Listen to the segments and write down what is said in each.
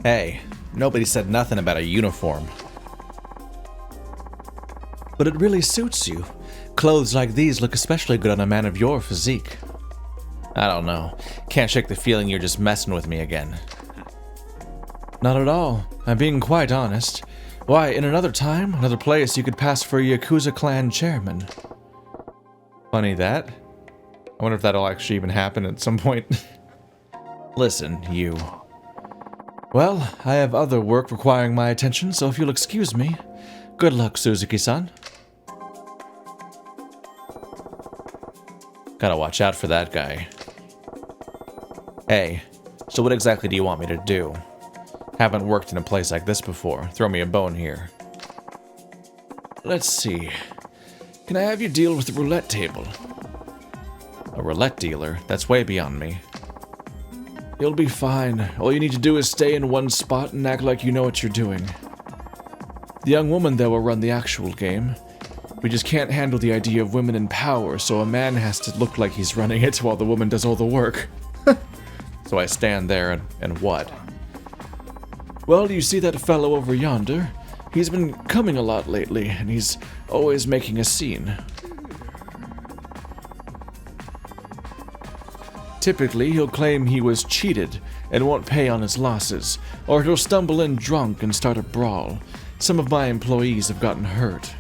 Hey, nobody said nothing about a uniform. But it really suits you. Clothes like these look especially good on a man of your physique. I don't know. Can't shake the feeling you're just messing with me again. Not at all. I'm being quite honest. Why, in another time, another place, you could pass for a Yakuza clan chairman. Funny that. I wonder if that'll actually even happen at some point. Listen, you. Well, I have other work requiring my attention, so if you'll excuse me. Good luck, Suzuki-san. Gotta watch out for that guy. Hey, so what exactly do you want me to do? Haven't worked in a place like this before. Throw me a bone here. Let's see. Can I have you deal with the roulette table? A roulette dealer? That's way beyond me. You'll be fine. All you need to do is stay in one spot and act like you know what you're doing. The young woman there will run the actual game. We just can't handle the idea of women in power, so a man has to look like he's running it while the woman does all the work. So I stand there and what? Well, you see that fellow over yonder? He's been coming a lot lately, and he's always making a scene. Typically, he'll claim he was cheated and won't pay on his losses, or he'll stumble in drunk and start a brawl. Some of my employees have gotten hurt.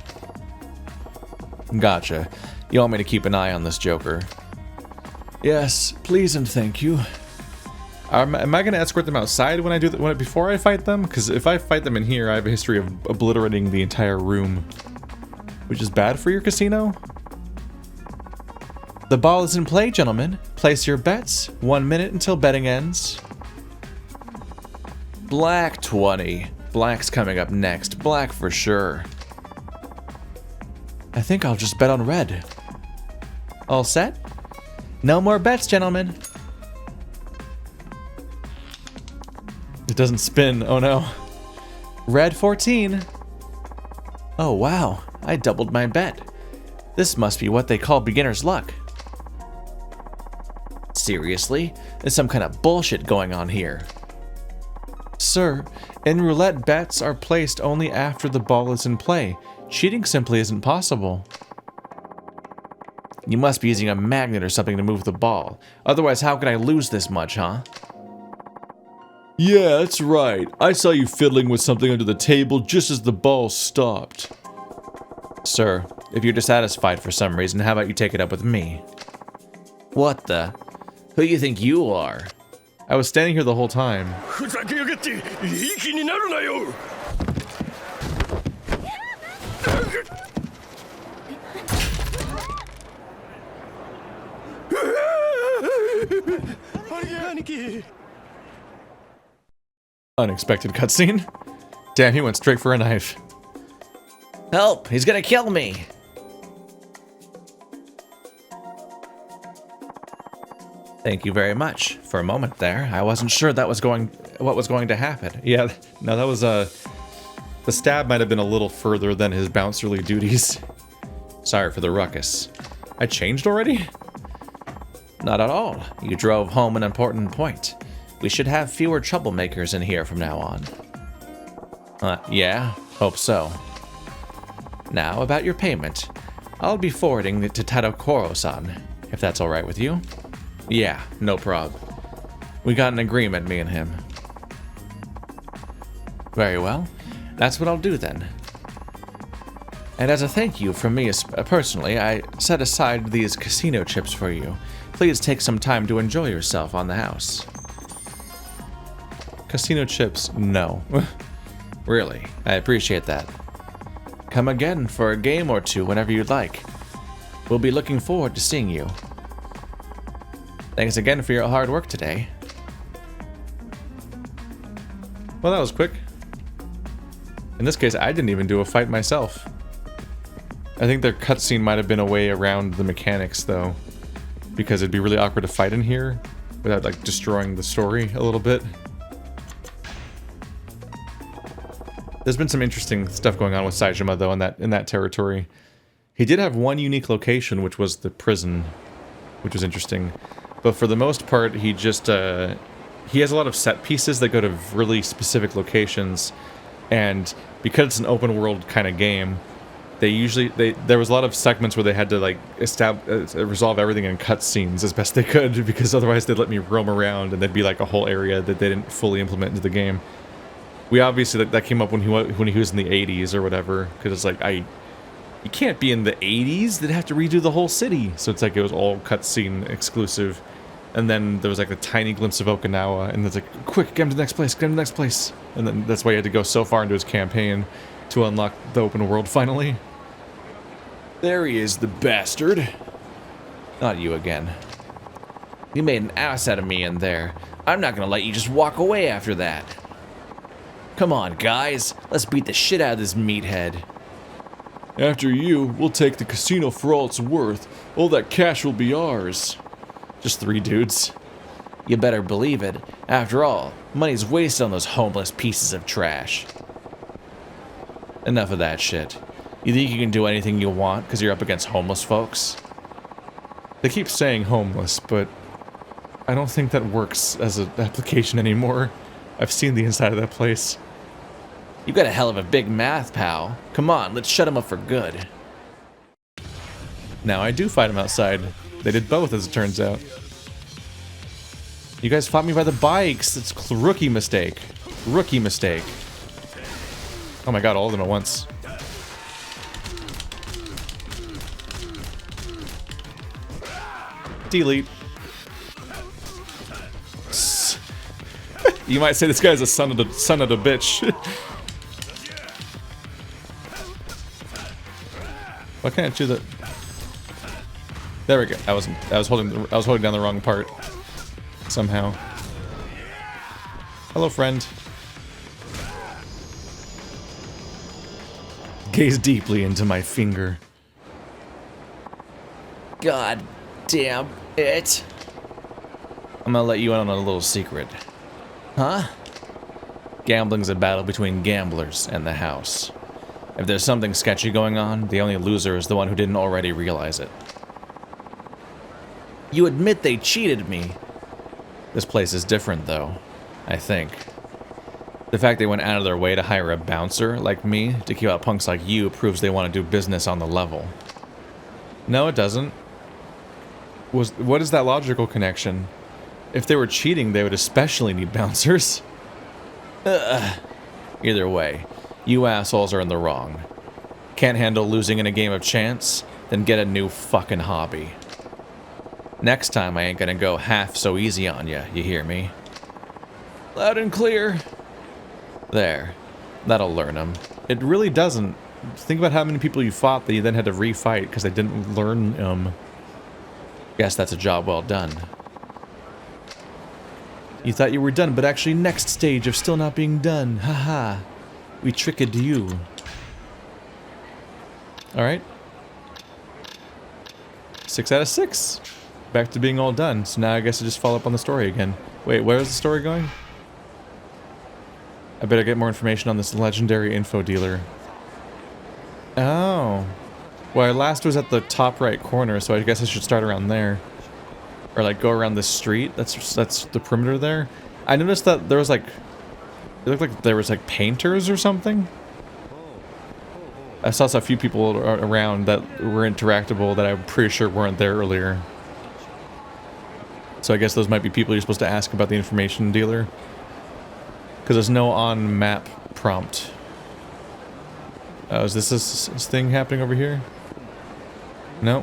Gotcha. You want me to keep an eye on this joker? Yes, please and thank you. Am I going to escort them outside when I do that before I fight them? Because if I fight them in here, I have a history of obliterating the entire room, which is bad for your casino. The ball is in play, gentlemen. Place your bets. 1 minute until betting ends. Black 20. Black's coming up next. Black for sure. I think I'll just bet on red. All set? No more bets, gentlemen. It doesn't spin. Oh no. Red 14. Oh wow. I doubled my bet. This must be what they call beginner's luck. Seriously? There's some kind of bullshit going on here. Sir, in roulette, bets are placed only after the ball is in play. Cheating simply isn't possible. You must be using a magnet or something to move the ball. Otherwise, how could I lose this much, huh? Yeah, that's right. I saw you fiddling with something under the table just as the ball stopped. Sir, if you're dissatisfied for some reason, how about you take it up with me? What the? Who do you think you are? I was standing here the whole time. Unexpected cutscene. Damn, he went straight for a knife. Help! He's gonna kill me! Thank you very much. For a moment there, I wasn't sure what was going to happen. Yeah, no, that was the stab might have been a little further than his bouncerly duties. Sorry for the ruckus. I changed already? Not at all. You drove home an important point. We should have fewer troublemakers in here from now on. Yeah, hope so. Now, about your payment. I'll be forwarding it to Tadokoro-san, if that's alright with you. Yeah, no prob. We got an agreement, me and him. Very well. That's what I'll do then. And as a thank you from me personally, I set aside these casino chips for you. Please take some time to enjoy yourself on the house. Casino chips, no. Really, I appreciate that. Come again for a game or two whenever you'd like. We'll be looking forward to seeing you. Thanks again for your hard work today. Well, that was quick. In this case, I didn't even do a fight myself. I think their cutscene might have been a way around the mechanics, though. Because it'd be really awkward to fight in here without, like, destroying the story a little bit. There's been some interesting stuff going on with Saejima, though, in that territory. He did have one unique location, which was the prison, which was interesting. But for the most part, he just he has a lot of set pieces that go to really specific locations, and because it's an open world kind of game, there was a lot of segments where they had to like resolve everything in cutscenes as best they could, because otherwise they'd let me roam around and there'd be like a whole area that they didn't fully implement into the game. We obviously that came up when he was in the 80s or whatever, because it's like you can't be in the 80s. They'd have to redo the whole city, so it's like it was all cutscene exclusive. And then there was like a tiny glimpse of Okinawa, and it's like, quick, get him to the next place, get him to the next place. And then that's why he had to go so far into his campaign to unlock the open world finally. There he is, the bastard. Not you again. You made an ass out of me in there. I'm not gonna let you just walk away after that. Come on, guys. Let's beat the shit out of this meathead. After you, we'll take the casino for all it's worth. All that cash will be ours. Just 3 dudes. You better believe it. After all, money's wasted on those homeless pieces of trash. Enough of that shit. You think you can do anything you want because you're up against homeless folks? They keep saying homeless, but I don't think that works as an application anymore. I've seen the inside of that place. You got a hell of a big mouth, pal. Come on, let's shut him up for good. Now I do fight him outside. They did both, as it turns out. You guys fought me by the bikes. It's a rookie mistake. Rookie mistake. Oh my god, all of them at once. Delete. You might say this guy's a son of a bitch. Why can't I do that? There we go. I was holding down the wrong part. Somehow. Hello, friend. Gaze deeply into my finger. God damn it. I'm gonna let you in on a little secret. Huh? Gambling's a battle between gamblers and the house. If there's something sketchy going on, the only loser is the one who didn't already realize it. You admit they cheated me. This place is different, though, I think. The fact they went out of their way to hire a bouncer like me to keep out punks like you proves they want to do business on the level. No, it doesn't. What is that logical connection? If they were cheating, they would especially need bouncers. Either way, you assholes are in the wrong. Can't handle losing in a game of chance? Then get a new fucking hobby. Next time I ain't gonna go half so easy on ya, you hear me? Loud and clear. There. That'll learn them. It really doesn't. Think about how many people you fought that you then had to refight because they didn't learn them. Guess that's a job well done. You thought you were done, but actually next stage of still not being done. Haha. We tricked you. Alright. 6 out of 6. Back to being all done. So now I guess I just follow up on the story again. Wait, where is the story going? I better get more information on this legendary info dealer. Oh. Well, our last was at the top right corner, so I guess I should start around there. Or like go around this street. That's the perimeter there. I noticed that there was like... It looked like there was like painters or something. I saw a few people around that were interactable that I'm pretty sure weren't there earlier. So I guess those might be people you're supposed to ask about the information dealer. Because there's no on-map prompt. Oh, is this thing happening over here? No.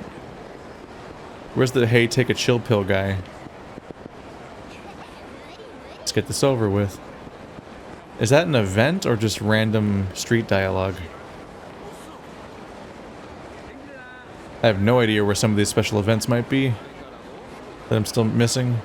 Where's the hey, take a chill pill guy? Let's get this over with. Is that an event or just random street dialogue? I have no idea where some of these special events might be that I'm still missing.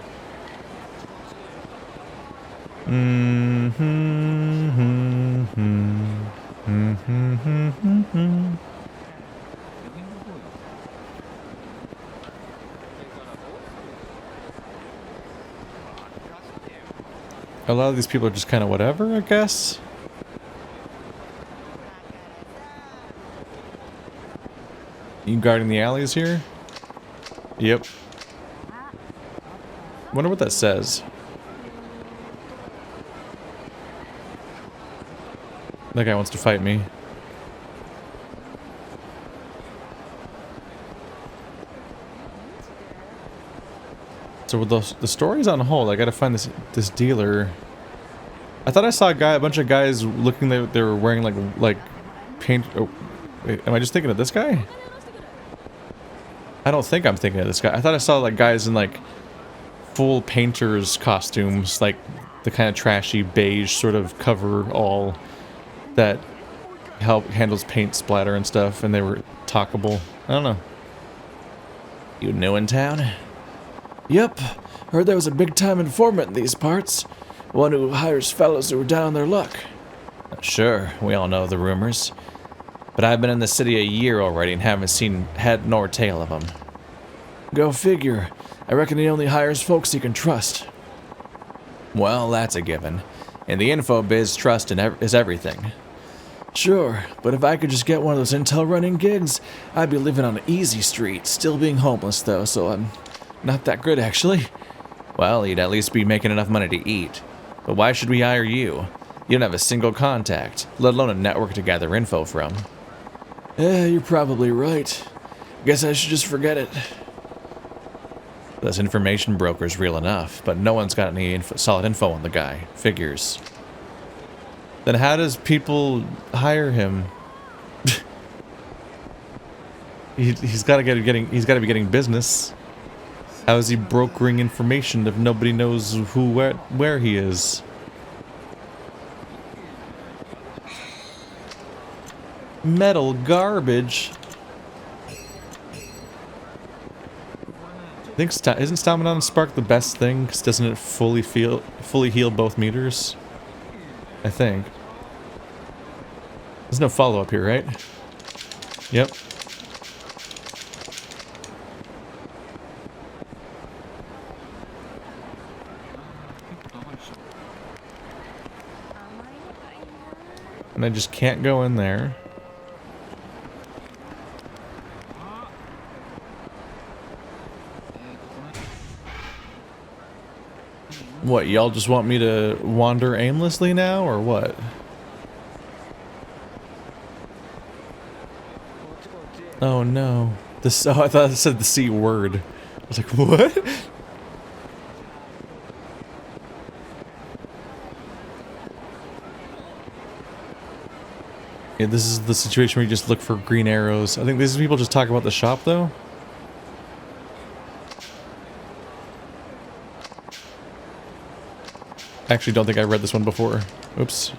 A lot of these people are just kind of whatever, I guess. You guarding the alleys here? Yep. Wonder what that says. That guy wants to fight me. So with the story's on hold, I gotta find this dealer. I thought I saw a bunch of guys looking like they were wearing like paint. Oh, wait, am I just thinking of this guy? I don't think I'm thinking of this guy. I thought I saw like guys in like full painters costumes, like the kind of trashy beige sort of cover all that handles paint splatter and stuff, and they were talkable. I don't know. You new in town? Yep. Heard there was a big-time informant in these parts. One who hires fellows who are down on their luck. Sure, we all know the rumors. But I've been in the city a year already and haven't seen head nor tail of him. Go figure. I reckon he only hires folks he can trust. Well, that's a given. In the info biz, trust is everything. Sure, but if I could just get one of those intel running gigs, I'd be living on an easy street, still being homeless though, so I'm not that good actually. Well, you'd at least be making enough money to eat. But why should we hire you? You don't have a single contact, let alone a network to gather info from. You're probably right. Guess I should just forget it. This information broker's real enough, but no one's got any solid info on the guy. Figures. Then how does people hire him? He's got to be getting business. How is he brokering information if nobody knows where he is? Metal garbage. I think isn't Stamina on Spark the best thing? Because doesn't it fully heal both meters? I think. There's no follow-up here, right? Yep. And I just can't go in there. What, y'all just want me to wander aimlessly now, or what? Oh no. Oh, I thought it said the C word. I was like, what? Yeah, this is the situation where you just look for green arrows. I think these people just talk about the shop, though. I actually don't think I read this one before. Oops.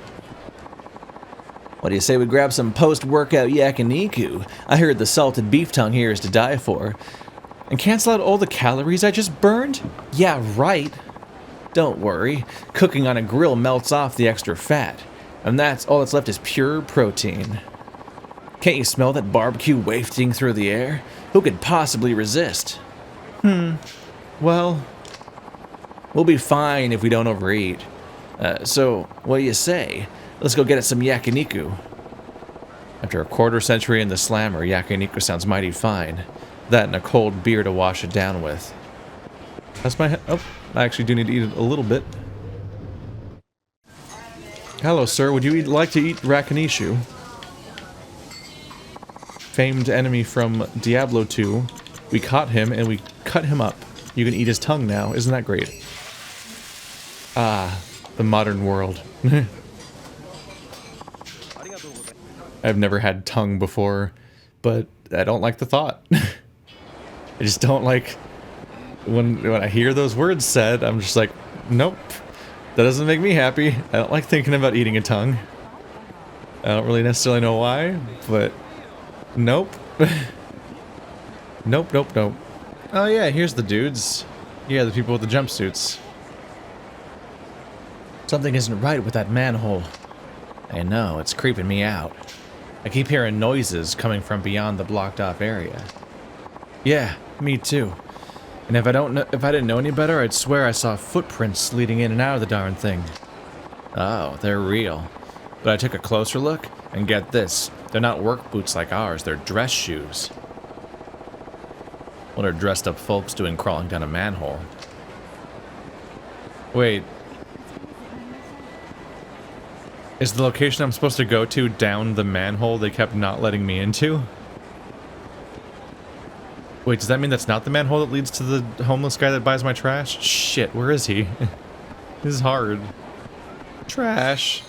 What do you say we grab some post-workout Yakiniku? I heard the salted beef tongue here is to die for. And cancel out all the calories I just burned? Yeah, right. Don't worry. Cooking on a grill melts off the extra fat. And all that's left is pure protein. Can't you smell that barbecue wafting through the air? Who could possibly resist? Well, we'll be fine if we don't overeat. So, what do you say? Let's go get us some Yakiniku. After a quarter century in the slammer, Yakiniku sounds mighty fine. That and a cold beer to wash it down with. That's my oh, I actually do need to eat it a little bit. Hello, sir. Would you like to eat Rakinishu? Famed enemy from Diablo 2. We caught him and we cut him up. You can eat his tongue now. Isn't that great? Ah, the modern world. I've never had tongue before, but I don't like the thought. I just don't like when I hear those words said. I'm just like, nope, that doesn't make me happy. I don't like thinking about eating a tongue. I don't really necessarily know why, but nope. Nope, nope, nope. Oh yeah, here's the dudes. Yeah, the people with the jumpsuits. Something isn't right with that manhole. I know, it's creeping me out. I keep hearing noises coming from beyond the blocked off area. Yeah, me too. And if I didn't know any better, I'd swear I saw footprints leading in and out of the darn thing. Oh, they're real. But I took a closer look, and get this, they're not work boots like ours, they're dress shoes. What are dressed up folks doing crawling down a manhole? Is the location I'm supposed to go to down the manhole they kept not letting me into? Wait, does that mean that's not the manhole that leads to the homeless guy that buys my trash? Shit, where is he? This is hard. Trash.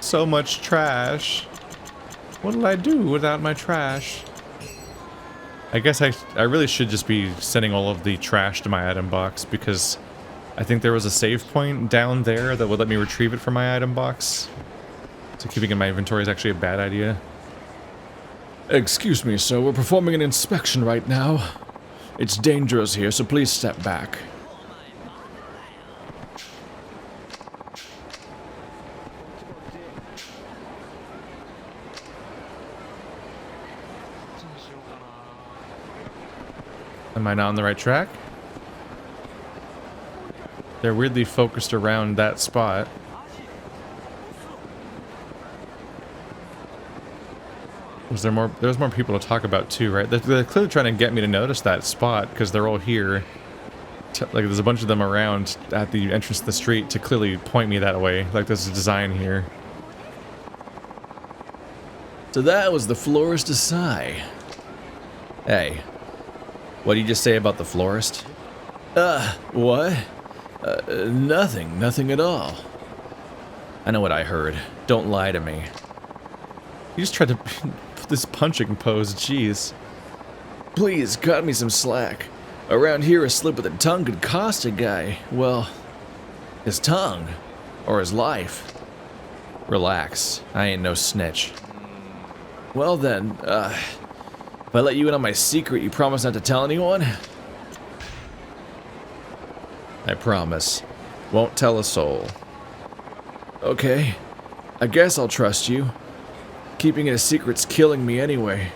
So much trash. What'll I do without my trash? I guess I really should just be sending all of the trash to my item box, because I think there was a save point down there that would let me retrieve it from my item box. So keeping it in my inventory is actually a bad idea. Excuse me, sir. We're performing an inspection right now. It's dangerous here, so please step back. Am I not on the right track? They're weirdly focused around that spot. There's more people to talk about too, right? They're clearly trying to get me to notice that spot because they're all here. Like there's a bunch of them around at the entrance to the street to clearly point me that way. Like there's a design here. So that was the florist Asai. Hey, what did you just say about the florist? What? Nothing at all. I know what I heard. Don't lie to me. You just tried to put this punching pose, jeez. Please, cut me some slack. Around here, a slip of the tongue could cost a guy, well, his tongue. Or his life. Relax, I ain't no snitch. Well then, if I let you in on my secret, you promise not to tell anyone? I promise. Won't tell a soul. Okay, I guess I'll trust you. Keeping it a secret's killing me anyway.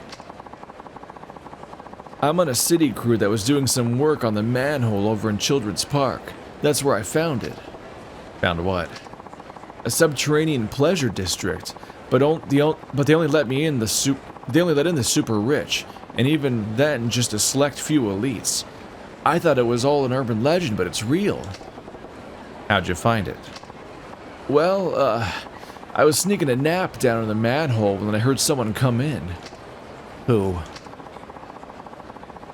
I'm on a city crew that was doing some work on the manhole over in Children's Park. That's where I found it. Found what? A subterranean pleasure district, but they only let me in they only let in the super rich, and even then just a select few elites. I thought it was all an urban legend, but it's real. How'd you find it? Well, I was sneaking a nap down in the manhole when I heard someone come in. Who?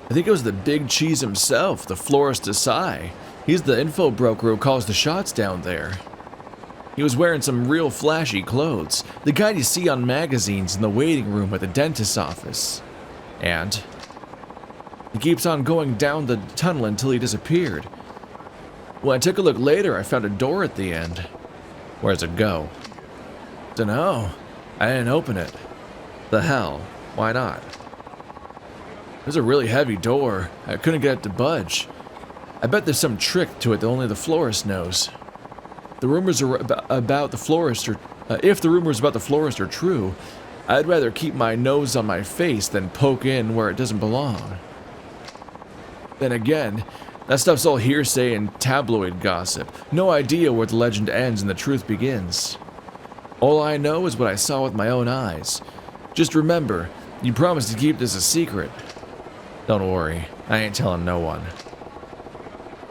I think it was the big cheese himself, the florist Asai. He's the info broker who calls the shots down there. He was wearing some real flashy clothes, the kind you see on magazines in the waiting room at the dentist's office. And he keeps on going down the tunnel until he disappeared. When I took a look later, I found a door at the end. Where's it go? Dunno. I didn't open it. The hell? Why not? It was a really heavy door. I couldn't get it to budge. I bet there's some trick to it that only the florist knows. The rumors are about the florist are... if the rumors about the florist are true, I'd rather keep my nose on my face than poke in where it doesn't belong. Then again, that stuff's all hearsay and tabloid gossip. No idea where the legend ends and the truth begins. All I know is what I saw with my own eyes. Just remember, you promised to keep this a secret. Don't worry, I ain't telling no one.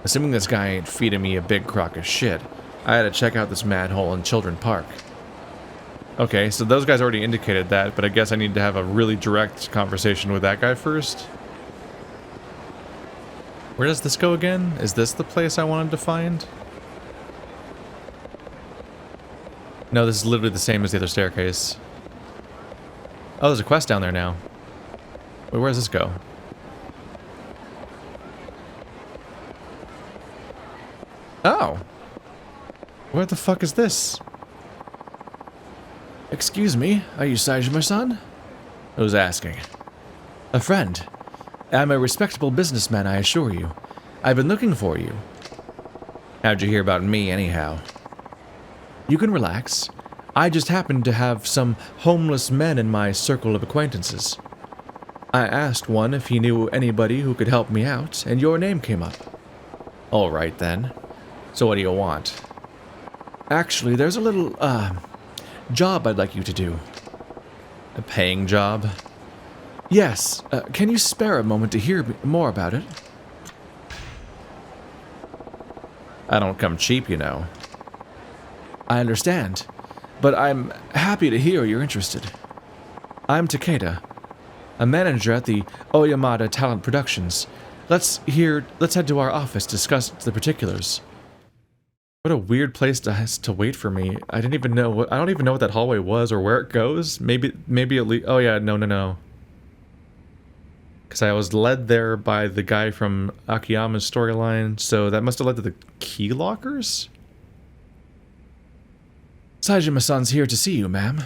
Assuming this guy ain't feeding me a big crock of shit, I had to check out this manhole in Children's Park. Okay, so those guys already indicated that, but I guess I need to have a really direct conversation with that guy first. Where does this go again? Is this the place I wanted to find? No, this is literally the same as the other staircase. Oh, there's a quest down there now. Wait, where does this go? Oh! Where the fuck is this? Excuse me, are you Saijima-san? Who's asking? A friend. I'm a respectable businessman, I assure you. I've been looking for you. How'd you hear about me, anyhow? You can relax. I just happened to have some homeless men in my circle of acquaintances. I asked one if he knew anybody who could help me out, and your name came up. All right, then. So what do you want? Actually, there's a little, job I'd like you to do. A paying job? Yes. Can you spare a moment to hear more about it? I don't come cheap, you know. I understand. but I'm happy to hear you're interested. I'm Takeda, a manager at the Oyamada Talent Productions. Let's head to our office to discuss the particulars. What a weird place to wait for me. I don't even know what that hallway was or where it goes. Maybe at least. Oh yeah, no. Because I was led there by the guy from Akiyama's storyline, so that must have led to the key lockers? Saejima-san's here to see you, ma'am.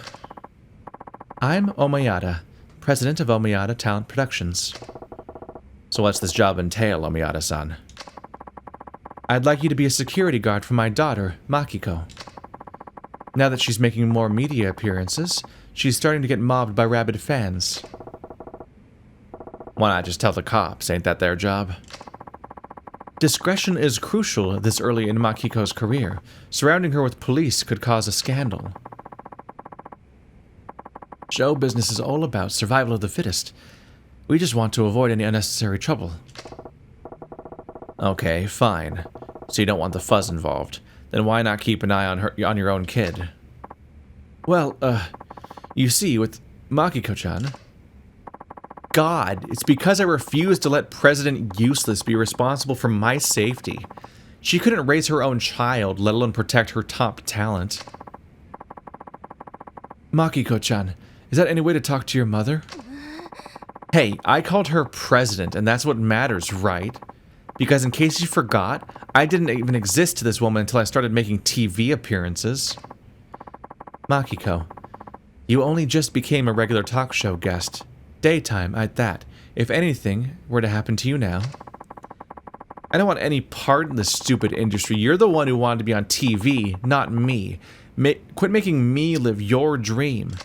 I'm Omayada, president of Omayada Talent Productions. So what's this job entail, Omayada-san? I'd like you to be a security guard for my daughter, Makiko. Now that she's making more media appearances, she's starting to get mobbed by rabid fans. Why not just tell the cops? Ain't that their job? Discretion is crucial this early in Makiko's career. Surrounding her with police could cause a scandal. Show business is all about survival of the fittest. We just want to avoid any unnecessary trouble. Okay, fine. So you don't want the fuzz involved. Then why not keep an eye on your own kid? Well, you see, with Makiko-chan... God, it's because I refused to let President Useless be responsible for my safety. She couldn't raise her own child, let alone protect her top talent. Makiko-chan, is that any way to talk to your mother? Hey, I called her president, and that's what matters, right? Because in case you forgot, I didn't even exist to this woman until I started making TV appearances. Makiko, you only just became a regular talk show guest. Daytime at that. If anything were to happen to you now. I don't want any part in this stupid industry. You're the one who wanted to be on TV, not me. Quit making me live your dream.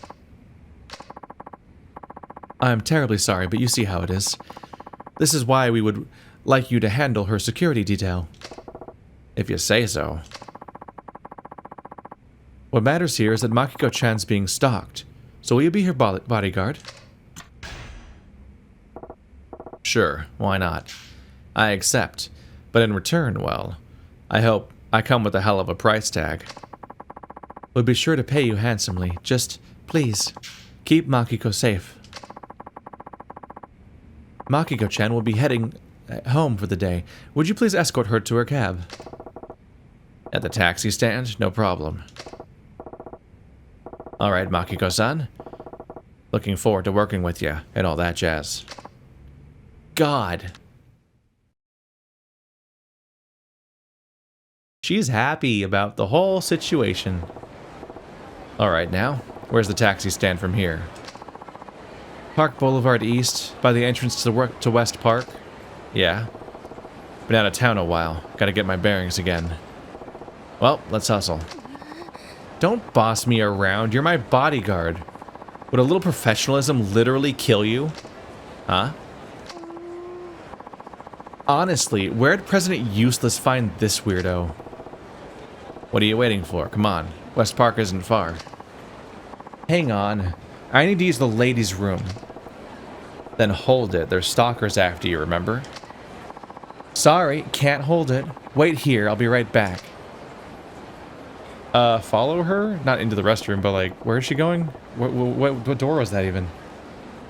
I'm terribly sorry, but you see how it is. This is why we would like you to handle her security detail. If you say so. What matters here is that Makiko-chan's being stalked. So will you be her bodyguard? Sure, why not? I accept. But in return, well, I hope I come with a hell of a price tag. We'll be sure to pay you handsomely. Just, please, keep Makiko safe. Makiko-chan will be heading home for the day. Would you please escort her to her cab? At the taxi stand? No problem. Alright, Makiko-san. Looking forward to working with you and all that jazz. God. She's happy about the whole situation. Alright now, where's the taxi stand from here? Park Boulevard East, by the entrance to West Park. Yeah. Been out of town a while. Gotta get my bearings again. Well, let's hustle. Don't boss me around, you're my bodyguard. Would a little professionalism literally kill you? Huh? Honestly, where'd President Useless find this weirdo? What are you waiting for? Come on. West Park isn't far. Hang on. I need to use the ladies' room. Then hold it. There's stalkers after you, remember? Sorry, can't hold it. Wait here, I'll be right back. Follow her? Not into the restroom, but like, where is she going? What door was that even?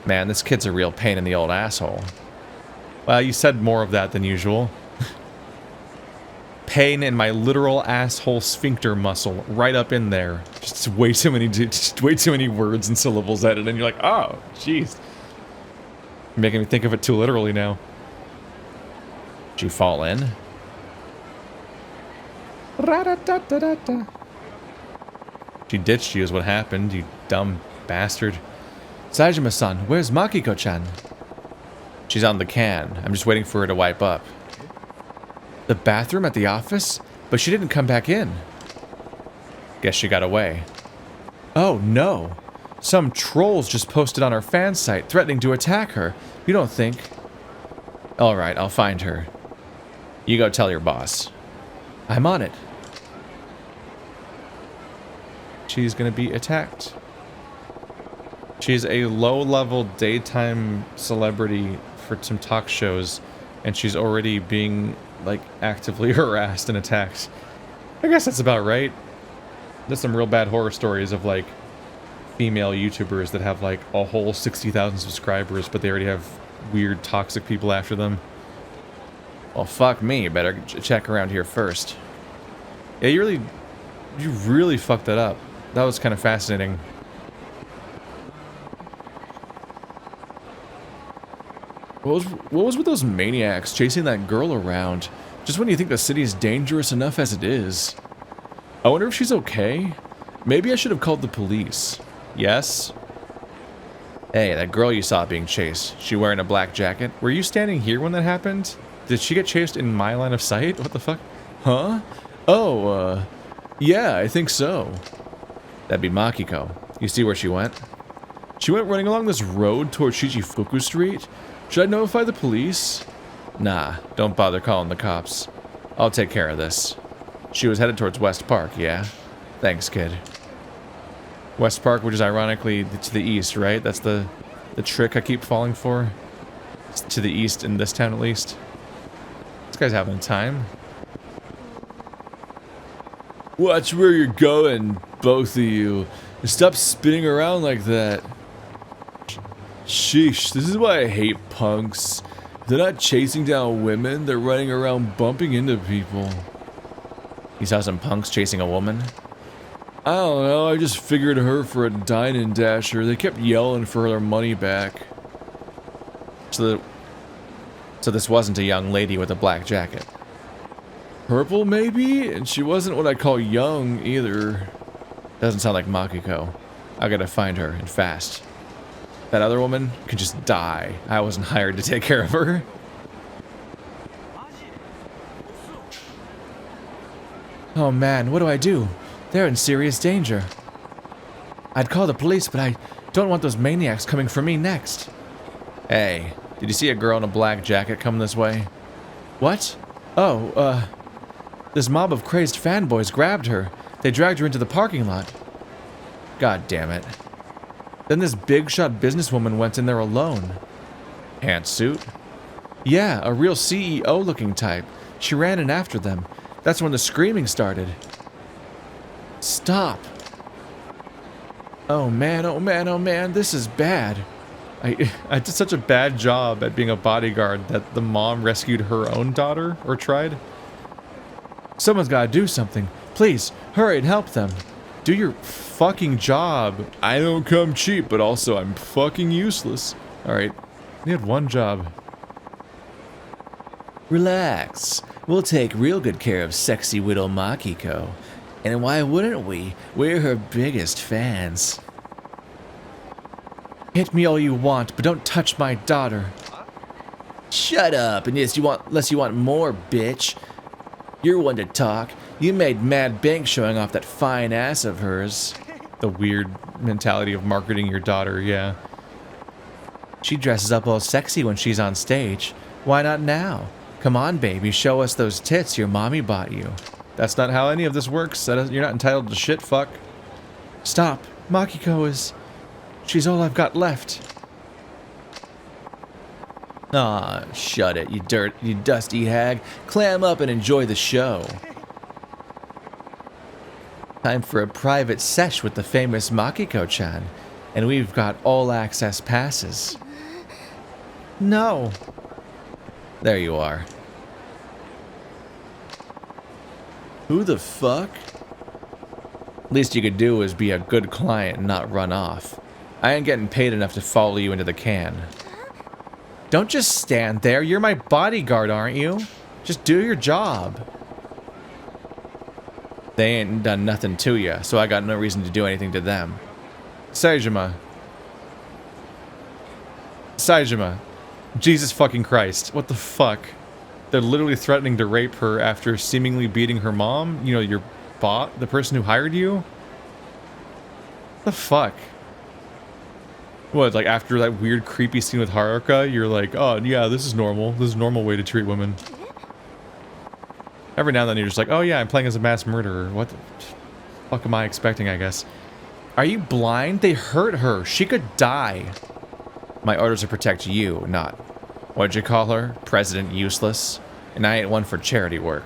Man, this kid's a real pain in the old asshole. Well, you said more of that than usual. Pain in my literal asshole sphincter muscle, right up in there. Just way too many words and syllables added, and you're like, oh, jeez. You're making me think of it too literally now. Did you fall in? Ra-da-da-da-da-da. She ditched you is what happened, you dumb bastard. Saejima-san, where's Makiko-chan? She's on the can. I'm just waiting for her to wipe up. The bathroom at the office? But she didn't come back in. Guess she got away. Oh no. Some trolls just posted on our fan site threatening to attack her. You don't think... Alright, I'll find her. You go tell your boss. I'm on it. She's gonna be attacked. She's a low-level daytime celebrity for some talk shows, and she's already being, like, actively harassed and attacked. I guess that's about right. There's some real bad horror stories of, like, female YouTubers that have, like, a whole 60,000 subscribers, but they already have weird, toxic people after them. Well, fuck me. Better check around here first. Yeah, you really fucked that up. That was kind of fascinating. What was with those maniacs chasing that girl around? Just when you think the city is dangerous enough as it is. I wonder if she's okay? Maybe I should have called the police. Yes? Hey, that girl you saw being chased. She wearing a black jacket? Were you standing here when that happened? Did she get chased in my line of sight? What the fuck? Huh? Oh, yeah, I think so. That'd be Makiko. You see where she went? She went running along this road toward Shichifuku Street. Should I notify the police? Nah, don't bother calling the cops. I'll take care of this. She was headed towards West Park, yeah? Thanks, kid. West Park, which is ironically to the east, right? That's the trick I keep falling for. It's to the east in this town, at least. This guy's having time. Watch where you're going, both of you. Stop spinning around like that. Sheesh, this is why I hate punks. They're not chasing down women, they're running around bumping into people. You saw some punks chasing a woman? I don't know, I just figured her for a dine and dasher. They kept yelling for their money back. So this wasn't a young lady with a black jacket. Purple, maybe? And she wasn't what I call young, either. Doesn't sound like Makiko. I gotta find her, and fast. That other woman could just die. I wasn't hired to take care of her. Oh man, what do I do? They're in serious danger. I'd call the police, but I don't want those maniacs coming for me next. Hey, did you see a girl in a black jacket come this way? What? Oh, this mob of crazed fanboys grabbed her. They dragged her into the parking lot. God damn it. Then this big-shot businesswoman went in there alone. Pantsuit? Yeah, a real CEO-looking type. She ran in after them. That's when the screaming started. Stop. Oh man, oh man, oh man, this is bad. I did such a bad job at being a bodyguard that the mom rescued her own daughter, or tried. Someone's gotta do something. Please, hurry and help them. Do your fucking job. I don't come cheap, but also I'm fucking useless. Alright, you had one job. Relax. We'll take real good care of sexy widow Makiko. And why wouldn't we? We're her biggest fans. Hit me all you want, but don't touch my daughter. Shut up, unless you want more, bitch. You're one to talk. You made mad bank showing off that fine ass of hers. The weird mentality of marketing your daughter, yeah. She dresses up all sexy when she's on stage. Why not now? Come on, baby, show us those tits your mommy bought you. That's not how any of this works. You're not entitled to shit, fuck. Stop. Makiko is... She's all I've got left. Aw, shut it, you dusty hag. Clam up and enjoy the show. Time for a private sesh with the famous Makiko-chan. And we've got all-access passes. No. There you are. Who the fuck? Least you could do is be a good client and not run off. I ain't getting paid enough to follow you into the can. Don't just stand there. You're my bodyguard, aren't you? Just do your job. They ain't done nothing to you, so I got no reason to do anything to them. Saejima. Jesus fucking Christ. What the fuck? They're literally threatening to rape her after seemingly beating her mom? You know, your bot? The person who hired you? What the fuck? What, like after that weird creepy scene with Haruka, you're like, oh yeah, this is normal. This is a normal way to treat women. Every now and then you're just like, oh yeah, I'm playing as a mass murderer. What the fuck am I expecting, I guess? Are you blind? They hurt her. She could die. My orders are to protect you, not... What'd you call her? President Useless? And I ain't one for charity work.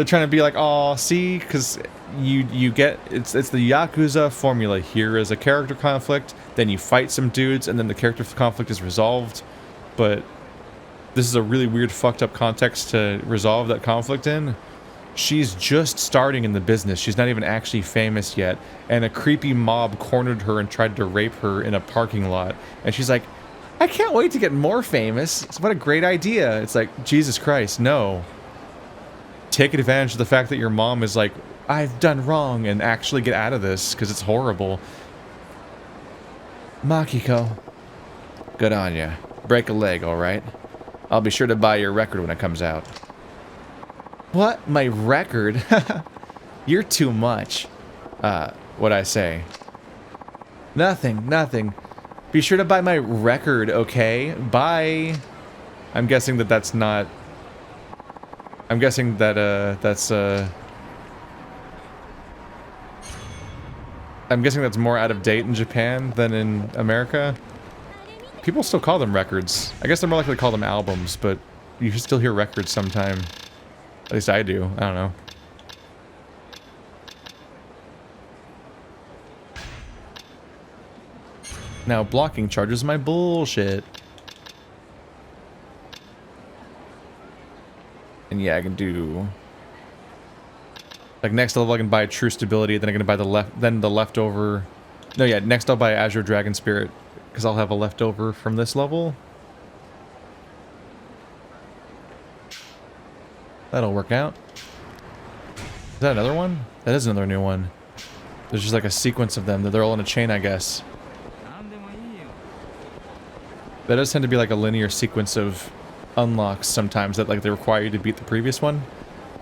They're trying to be like, oh, see, because you get it's the Yakuza formula. Here is a character conflict, then you fight some dudes, and then the character conflict is resolved. But this is a really weird, fucked up context to resolve that conflict in. She's just starting in the business. She's not even actually famous yet, and a creepy mob cornered her and tried to rape her in a parking lot. And she's like, I can't wait to get more famous. What a great idea. It's like, Jesus Christ, no. Take advantage of the fact that your mom is like, I've done wrong, and actually get out of this, because it's horrible. Makiko. Good on ya. Break a leg, alright? I'll be sure to buy your record when it comes out. What? My record? You're too much. What'd I say? Nothing, nothing. Be sure to buy my record, okay? Bye. I'm guessing that that's not... I'm guessing that, that's, I'm guessing that's more out of date in Japan than in America. People still call them records. I guess they're more likely to call them albums, but you should still hear records sometime. At least I do. I don't know. Now blocking charges my bullshit. And yeah, I can do... Like next level I can buy True Stability, then I can buy the leftover... No, yeah, next I'll buy Azure Dragon Spirit, because I'll have a leftover from this level. That'll work out. Is that another one? That is another new one. There's just like a sequence of them, that they're all in a chain, I guess. That does tend to be like a linear sequence of unlocks sometimes that like they require you to beat the previous one.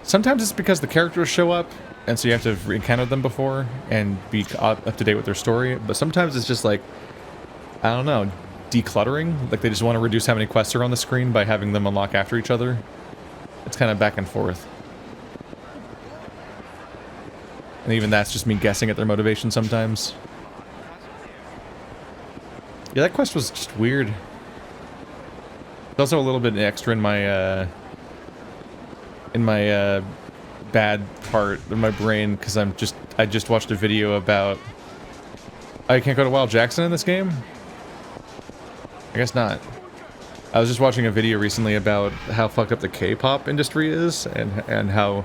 Sometimes it's because the characters show up, and so you have to have encountered them before and be up to date with their story. But sometimes it's just like, I don't know, decluttering. Like they just want to reduce how many quests are on the screen by having them unlock after each other. It's kind of back and forth. And even that's just me guessing at their motivation sometimes. Yeah, that quest was just weird. It's also a little bit extra in my bad part of my brain, because I just watched a video about... I can't go to Wild Jackson in this game? I guess not. I was just watching a video recently about how fucked up the K-pop industry is, and how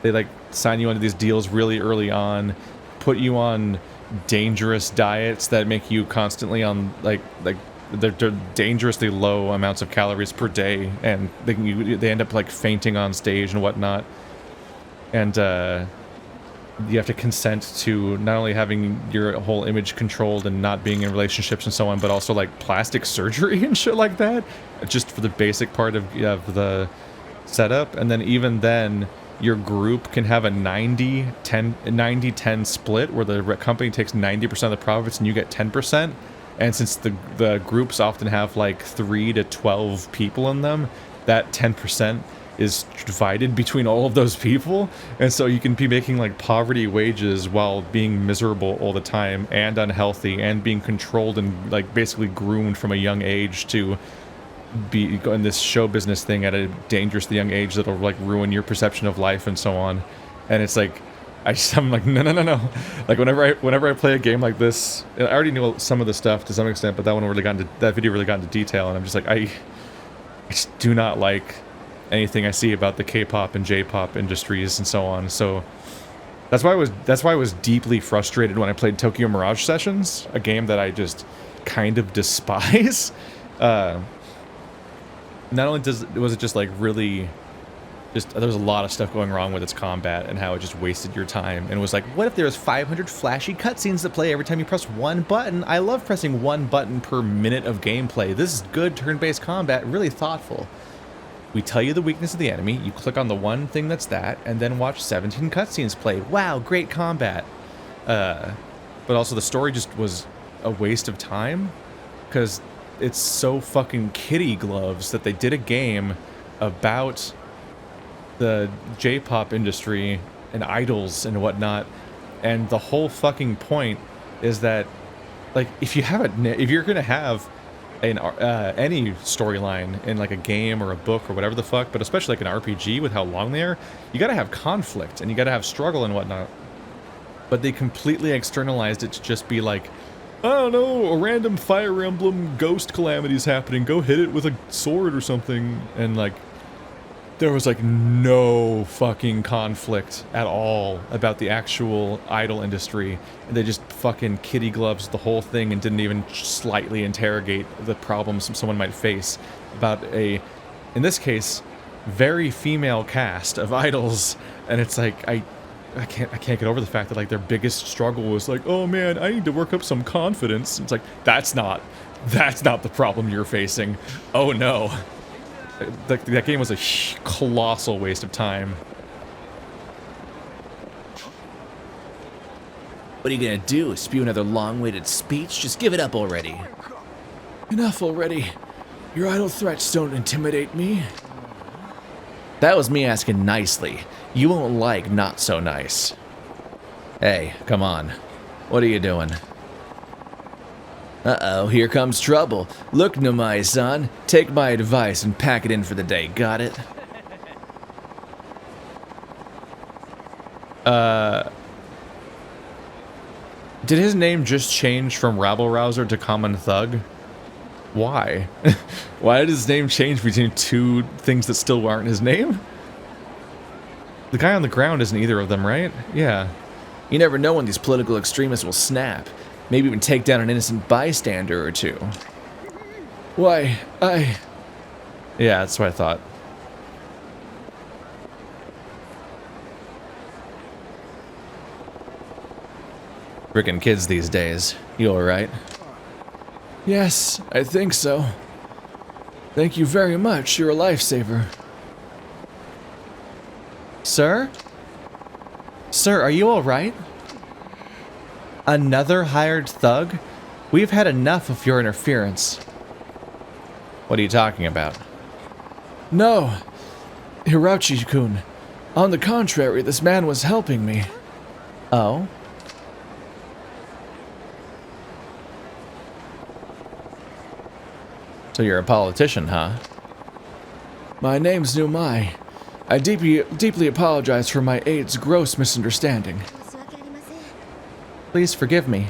they like sign you onto these deals really early on, put you on dangerous diets that make you constantly on like they're dangerously low amounts of calories per day, and they end up like fainting on stage and whatnot. And you have to consent to not only having your whole image controlled and not being in relationships and so on, but also like plastic surgery and shit like that, just for the basic part of the setup. And then even then, your group can have a 90-10 split where the company takes 90% of the profits and you get 10%. And since the groups often have like 3 to 12 people in them, that 10% is divided between all of those people. And so you can be making like poverty wages while being miserable all the time and unhealthy and being controlled and like basically groomed from a young age to be in this show business thing at a dangerously young age that'll like ruin your perception of life and so on. And it's like, I'm like, no. Like whenever I play a game like this, I already knew some of the stuff to some extent, but that video really got into detail, and I'm just like, I just do not like anything I see about the K-pop and J-pop industries and so on. So that's why I was deeply frustrated when I played Tokyo Mirage Sessions, a game that I just kind of despise. Not only was it just like really there was a lot of stuff going wrong with its combat and how it just wasted your time, and it was like, what if there was 500 flashy cutscenes that play every time you press one button? I love pressing one button per minute of gameplay. This is good turn-based combat, really thoughtful. We tell you the weakness of the enemy, you click on the one thing that's that, and then watch 17 cutscenes played. Wow, great combat. But also the story just was a waste of time, because it's so fucking kitty gloves that they did a game about the J-pop industry and idols and whatnot, and the whole fucking point is that, like, if you're gonna have any storyline in like a game or a book or whatever the fuck, but especially like an RPG with how long they are, you gotta have conflict and you gotta have struggle and whatnot. But they completely externalized it to just be like, I don't know, a random Fire Emblem ghost calamity is happening, go hit it with a sword or something, and like, there was like no fucking conflict at all about the actual idol industry. And they just fucking kitty gloves the whole thing and didn't even slightly interrogate the problems someone might face about a, in this case, very female cast of idols. And it's like, I can't get over the fact that like their biggest struggle was like, oh man, I need to work up some confidence. It's like, that's not the problem you're facing. Oh no. That game was a colossal waste of time. What are you gonna do? Spew another long-awaited speech? Just give it up already. Enough already. Your idle threats don't intimidate me. That was me asking nicely. You won't like not so nice. Hey, come on. What are you doing? Uh-oh, here comes trouble. Look, Nomai-san, take my advice and pack it in for the day, got it? Did his name just change from rabble-rouser to common thug? Why? Why did his name change between two things that still aren't his name? The guy on the ground isn't either of them, right? Yeah. You never know when these political extremists will snap. Maybe even take down an innocent bystander or two. Why, Yeah, that's what I thought. Frickin' kids these days. You alright? Yes, I think so. Thank you very much, you're a lifesaver. Sir? Sir, are you alright? Another hired thug? We've had enough of your interference. What are you talking about? No, Hirochi-kun. On the contrary, this man was helping me. Oh? So you're a politician, huh? My name's Numai. I deeply apologize for my aide's gross misunderstanding. Please forgive me.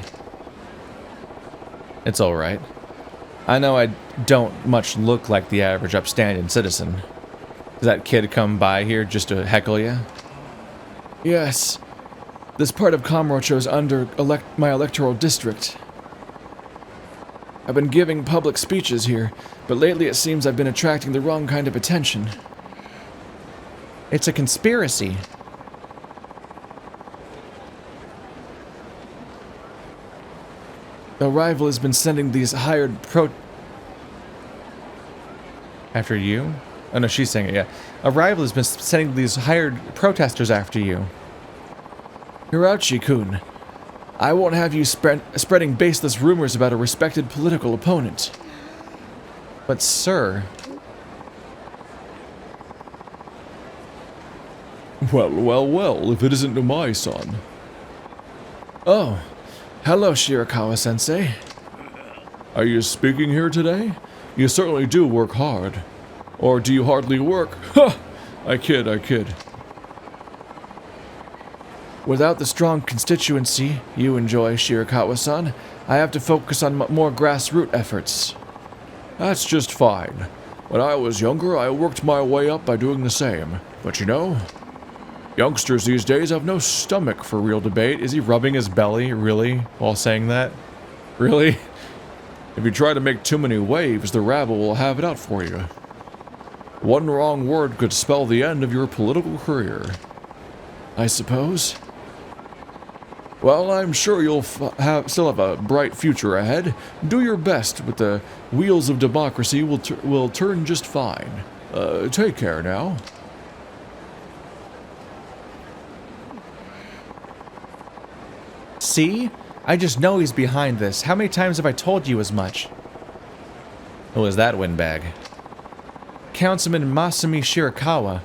It's alright. I know I don't much look like the average upstanding citizen. Does that kid come by here just to heckle you? Yes. This part of Kamurocho's under my electoral district. I've been giving public speeches here, but lately it seems I've been attracting the wrong kind of attention. It's a conspiracy. The rival has been sending these hired After you? Oh no, she's saying it, yeah. A rival has been sending these hired protesters after you. Hirochi-kun, I won't have you spreading baseless rumors about a respected political opponent. But sir... Well, if it isn't Nomai-san. Oh, hello, Shirakawa-sensei. Are you speaking here today? You certainly do work hard. Or do you hardly work? Ha! I kid. Without the strong constituency you enjoy, Shirakawa-san, I have to focus on more grassroots efforts. That's just fine. When I was younger, I worked my way up by doing the same. But you know, youngsters these days have no stomach for real debate. Is he rubbing his belly, really, while saying that? Really? If you try to make too many waves, the rabble will have it out for you. One wrong word could spell the end of your political career. I suppose. Well, I'm sure you'll still have a bright future ahead. Do your best, but the wheels of democracy will turn just fine. Take care now. See? I just know he's behind this. How many times have I told you as much? Who is that windbag? Councilman Masumi Shirakawa.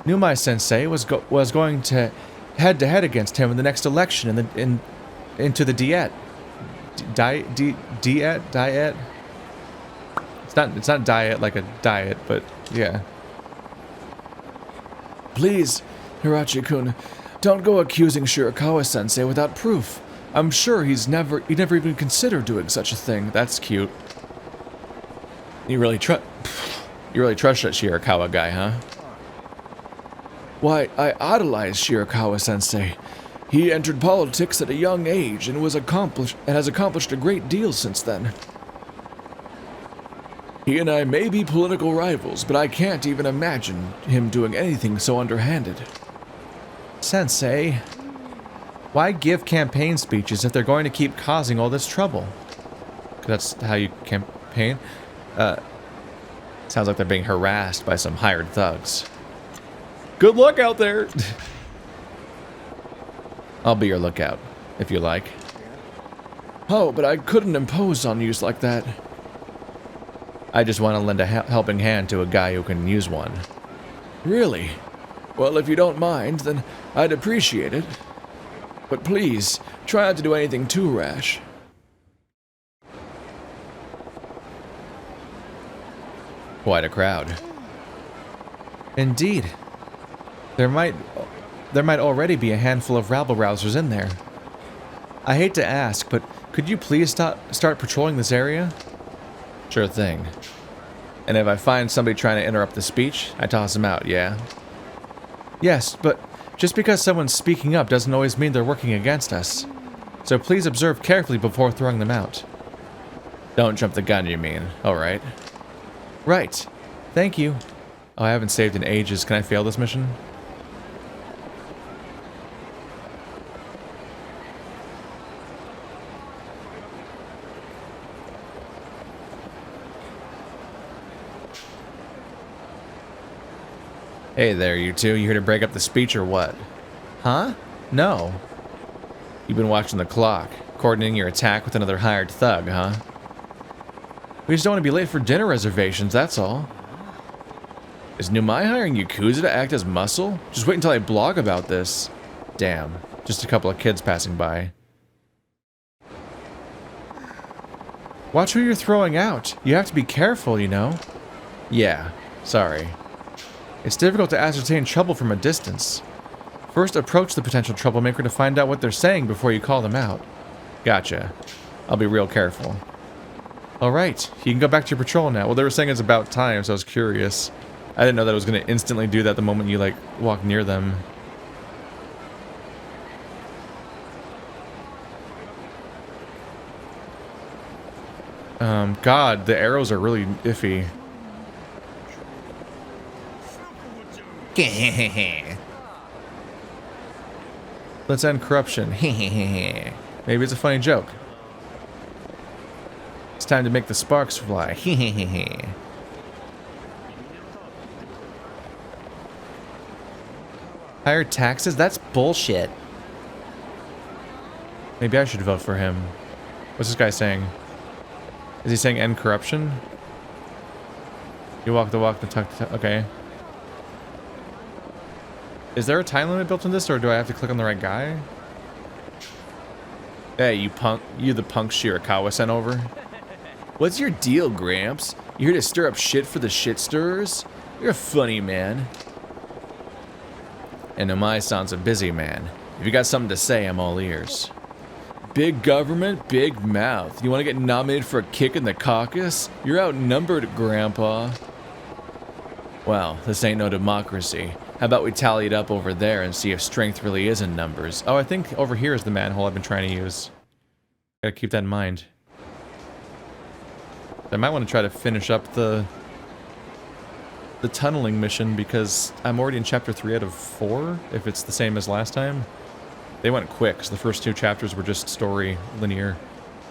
Numai-sensei was going to head-to-head against him in the next election into the Diet. Diet? It's not diet like a diet, but yeah. Please, Hirachi-kun, don't go accusing Shirakawa-sensei without proof. I'm sure he'd never even considered doing such a thing. That's cute. You really trust that Shirakawa guy, huh? Why, I idolize Shirakawa-sensei. He entered politics at a young age and has accomplished a great deal since then. He and I may be political rivals, but I can't even imagine him doing anything so underhanded. Sensei, why give campaign speeches if they're going to keep causing all this trouble? 'Cause that's how you campaign? Sounds like they're being harassed by some hired thugs. Good luck out there! I'll be your lookout, if you like. Oh, but I couldn't impose on you like that. I just want to lend a helping hand to a guy who can use one. Really? Well, if you don't mind, then I'd appreciate it. But please, try not to do anything too rash. Quite a crowd. Indeed. There might already be a handful of rabble-rousers in there. I hate to ask, but could you please start patrolling this area? Sure thing. And if I find somebody trying to interrupt the speech, I toss them out, yeah? Yes, but just because someone's speaking up doesn't always mean they're working against us. So please observe carefully before throwing them out. Don't jump the gun, you mean? Alright. Right. Thank you. Oh, I haven't saved in ages. Can I fail this mission? Hey there, you two. You here to break up the speech or what? Huh? No. You've been watching the clock, coordinating your attack with another hired thug, huh? We just don't want to be late for dinner reservations, that's all. Is Numai hiring Yakuza to act as muscle? Just wait until I blog about this. Damn. Just a couple of kids passing by. Watch who you're throwing out. You have to be careful, you know. Yeah. Sorry. It's difficult to ascertain trouble from a distance. First, approach the potential troublemaker to find out what they're saying before you call them out. Gotcha. I'll be real careful. Alright, you can go back to your patrol now. Well, they were saying it's about time, so I was curious. I didn't know that it was going to instantly do that the moment you, like, walk near them. God, the arrows are really iffy. Let's end corruption. Maybe it's a funny joke. It's time to make the sparks fly. Higher taxes? That's bullshit. Maybe I should vote for him. What's this guy saying? Is he saying end corruption? You walk the walk, the talk the talk. Okay. Is there a time limit built in this, or do I have to click on the right guy? Hey, you punk. You the punk Shirakawa sent over? What's your deal, Gramps? You here to stir up shit for the shit stirrers? You're a funny man. And Nomai sounds a busy man. If you got something to say, I'm all ears. Big government, big mouth. You want to get nominated for a kick in the caucus? You're outnumbered, Grandpa. Well, this ain't no democracy. How about we tally it up over there and see if strength really is in numbers? Oh, I think over here is the manhole I've been trying to use. Gotta keep that in mind. I might want to try to finish up the tunneling mission because I'm already in chapter 3 out of 4, if it's the same as last time. They went quick, because the first 2 chapters were just story linear.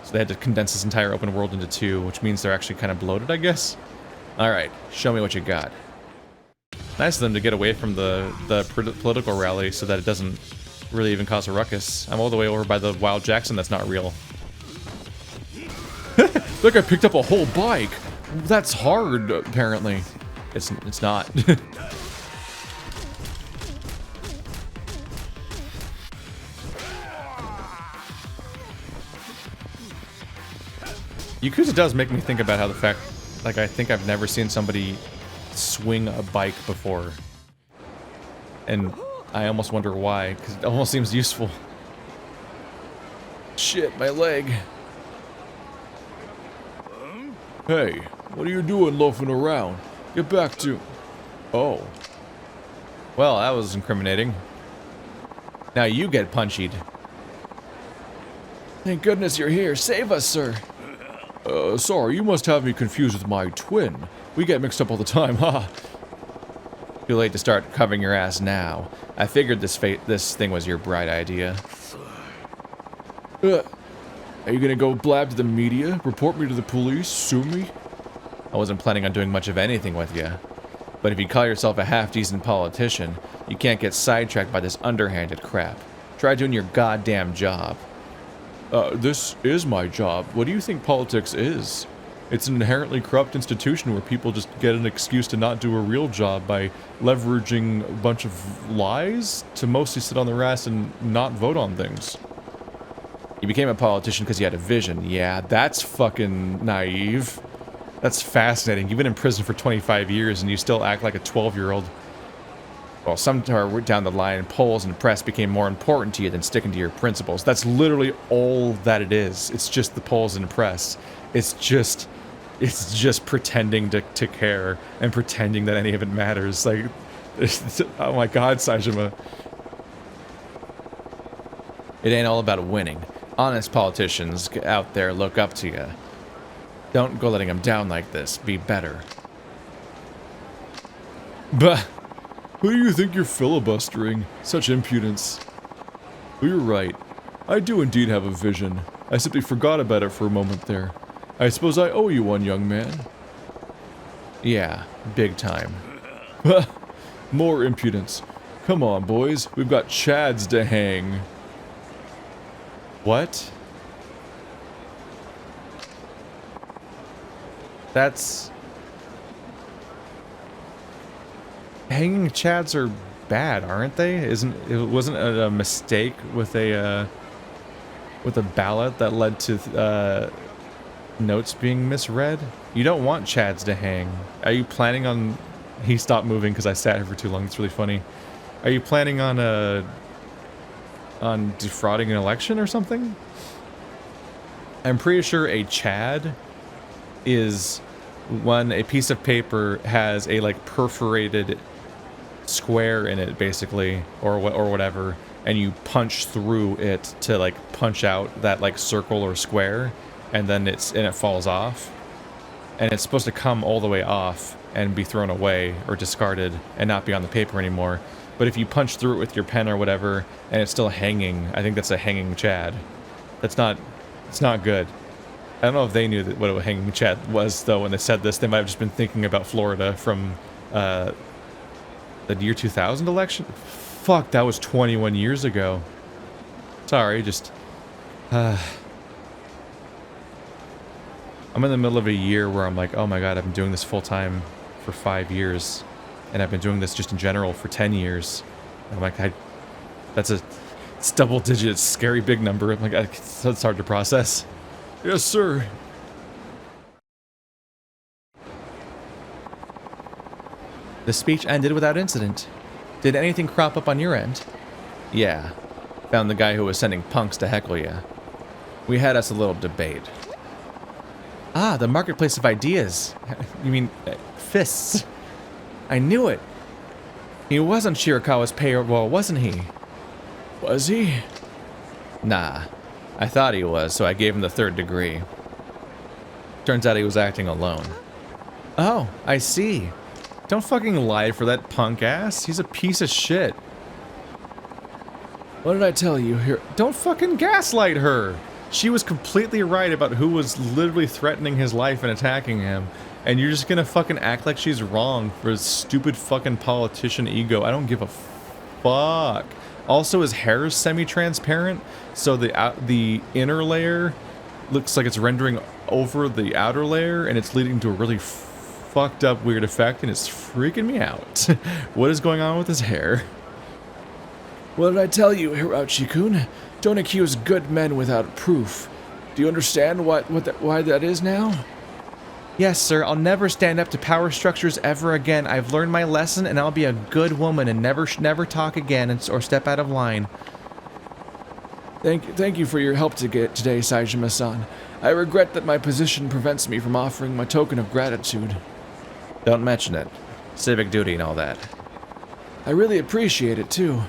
So they had to condense this entire open world into 2, which means they're actually kind of bloated, I guess. Alright, show me what you got. Nice of them to get away from the political rally so that it doesn't really even cause a ruckus. I'm all the way over by the Wild Jackson that's not real. Look, I picked up a whole bike! That's hard, apparently. It's not. Yakuza does make me think about how the fact Like, I think I've never seen somebody swing a bike before. And I almost wonder why, because it almost seems useful. Shit, my leg. Hey, what are you doing loafing around? Get back to... Oh. Well, that was incriminating. Now you get punchied. Thank goodness you're here. Save us, sir. Sorry, you must have me confused with my twin. We get mixed up all the time, haha. Too late to start covering your ass now. I figured this thing was your bright idea. Are you gonna go blab to the media? Report me to the police? Sue me? I wasn't planning on doing much of anything with you. But if you call yourself a half-decent politician, you can't get sidetracked by this underhanded crap. Try doing your goddamn job. This is my job. What do you think politics is? It's an inherently corrupt institution where people just get an excuse to not do a real job by leveraging a bunch of lies to mostly sit on their ass and not vote on things. You became a politician because you had a vision. Yeah, that's fucking naive. That's fascinating. You've been in prison for 25 years and you still act like a 12-year-old. Well, somewhere down the line, polls and press became more important to you than sticking to your principles. That's literally all that it is. It's just the polls and press. It's just pretending to care and pretending that any of it matters. Like, oh my God, Saejima. It ain't all about winning. Honest politicians out there look up to you. Don't go letting them down like this. Be better. Bah! Who do you think you're filibustering? Such impudence. Well, you're right. I do indeed have a vision. I simply forgot about it for a moment there. I suppose I owe you one, young man. Yeah, big time. More impudence. Come on, boys. We've got chads to hang. What? That's... Hanging chads are bad, aren't they? Wasn't it a mistake with a ballot that led to notes being misread? You don't want chads to hang. Are you planning on... He stopped moving because I sat here for too long. It's really funny. Are you planning on defrauding an election or something? I'm pretty sure a chad is when a piece of paper has a like perforated square in it, basically, or whatever, and you punch through it to like punch out that like circle or square, and then it falls off, and it's supposed to come all the way off and be thrown away or discarded and not be on the paper anymore. But if you punch through it with your pen or whatever and it's still hanging, I think that's a hanging chad. It's not good. I don't know if they knew what a hanging chad was, though, when they said this. They might have just been thinking about Florida from the year 2000 election. Fuck, that was 21 years ago. Sorry, just... I'm in the middle of a year where I'm like, oh my God, I've been doing this full time for 5 years. And I've been doing this just in general for 10 years. And I'm like, it's double digits, scary big number. I'm like, that's hard to process. Yes, sir. The speech ended without incident. Did anything crop up on your end? Yeah. Found the guy who was sending punks to heckle you. We had us a little debate. Ah, the marketplace of ideas. You mean, fists. I knew it. He was on Shirakawa's payroll, wasn't he? Was he? Nah. I thought he was, so I gave him the 3rd degree. Turns out he was acting alone. Oh, I see. Don't fucking lie for that punk ass. He's a piece of shit. What did I tell you here? Don't fucking gaslight her. She was completely right about who was literally threatening his life and attacking him. And you're just gonna fucking act like she's wrong for his stupid fucking politician ego. I don't give a fuck. Also, his hair is semi-transparent, so the inner layer looks like it's rendering over the outer layer, and it's leading to a really fucked up weird effect, and it's freaking me out. What is going on with his hair? What did I tell you, Hiroshi-kun? Don't accuse good men without proof. Do you understand why that is now? Yes, sir, I'll never stand up to power structures ever again. I've learned my lesson, and I'll be a good woman and never talk again or step out of line. Thank you for your help today, Saejima-san. I regret that my position prevents me from offering my token of gratitude. Don't mention it. Civic duty and all that. I really appreciate it, too.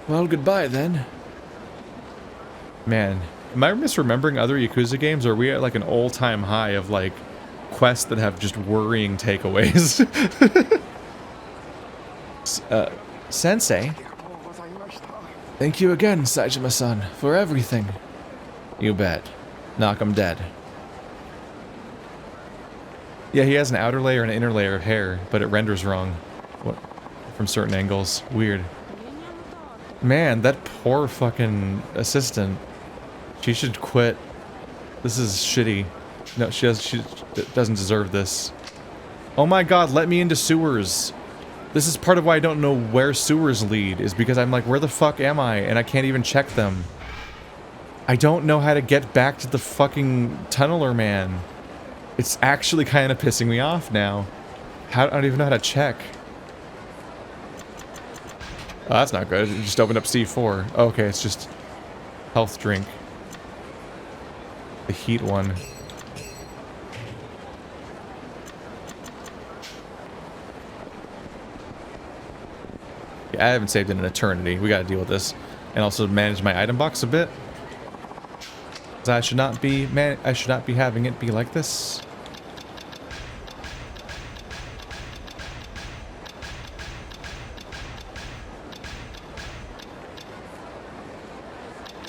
Well, goodbye, then. Man, am I misremembering other Yakuza games, or are we at like an all-time high of like quests that have just worrying takeaways? Sensei? Thank you again, Saejima-san, for everything. You bet. Knock him dead. Yeah, he has an outer layer and an inner layer of hair, but it renders wrong. What? From certain angles. Weird. Man, that poor fucking assistant. She should quit. This is shitty. No, she doesn't deserve this. Oh my god, let me into sewers. This is part of why I don't know where sewers lead, is because I'm like, where the fuck am I? And I can't even check them. I don't know how to get back to the fucking tunneler, man. It's actually kind of pissing me off now. I don't even know how to check. Oh, that's not good. It just opened up C4. Oh, okay, it's just health drink. The heat one. Yeah, I haven't saved in an eternity. We gotta deal with this. And also manage my item box a bit. I should not be having it be like this.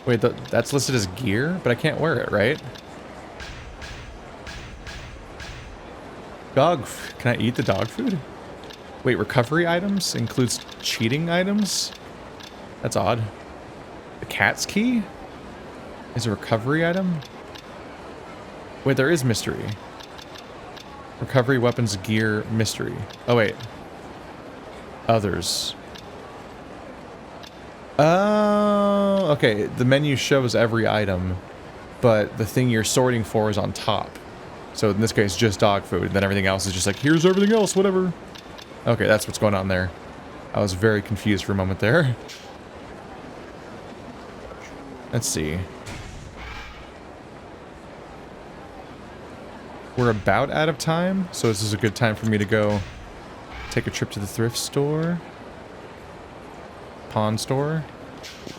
Wait, that's listed as gear, but I can't wear it, right? Dog, can I eat the dog food? Wait, recovery items includes cheating items? That's odd. The cat's key is a recovery item? Wait, there is mystery. Recovery, weapons, gear, mystery. Oh, wait. Others. Oh, okay. The menu shows every item, but the thing you're sorting for is on top. So in this case, just dog food. And then everything else is just like, here's everything else, whatever. Okay, that's what's going on there. I was very confused for a moment there. Let's see. We're about out of time, so this is a good time for me to go take a trip to the thrift store. Pawn store.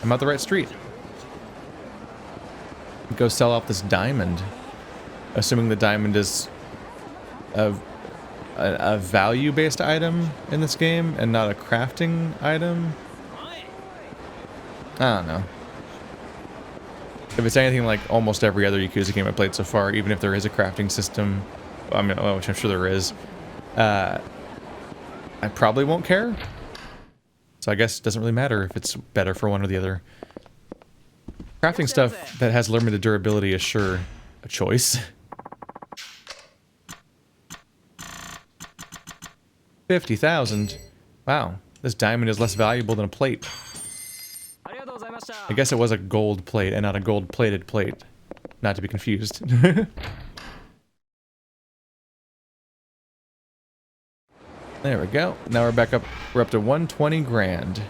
I'm out the right street. Go sell off this diamond. Assuming the diamond is a value-based item in this game and not a crafting item. I don't know. If it's anything like almost every other Yakuza game I played so far, even if there is a crafting system, I mean, which I'm sure there is, I probably won't care. So I guess it doesn't really matter if it's better for one or the other. Crafting stuff that has limited durability is sure a choice. 50,000. Wow, this diamond is less valuable than a plate. I guess it was a gold plate and not a gold-plated plate. Not to be confused. There we go. Now we're back up. We're up to 120 grand.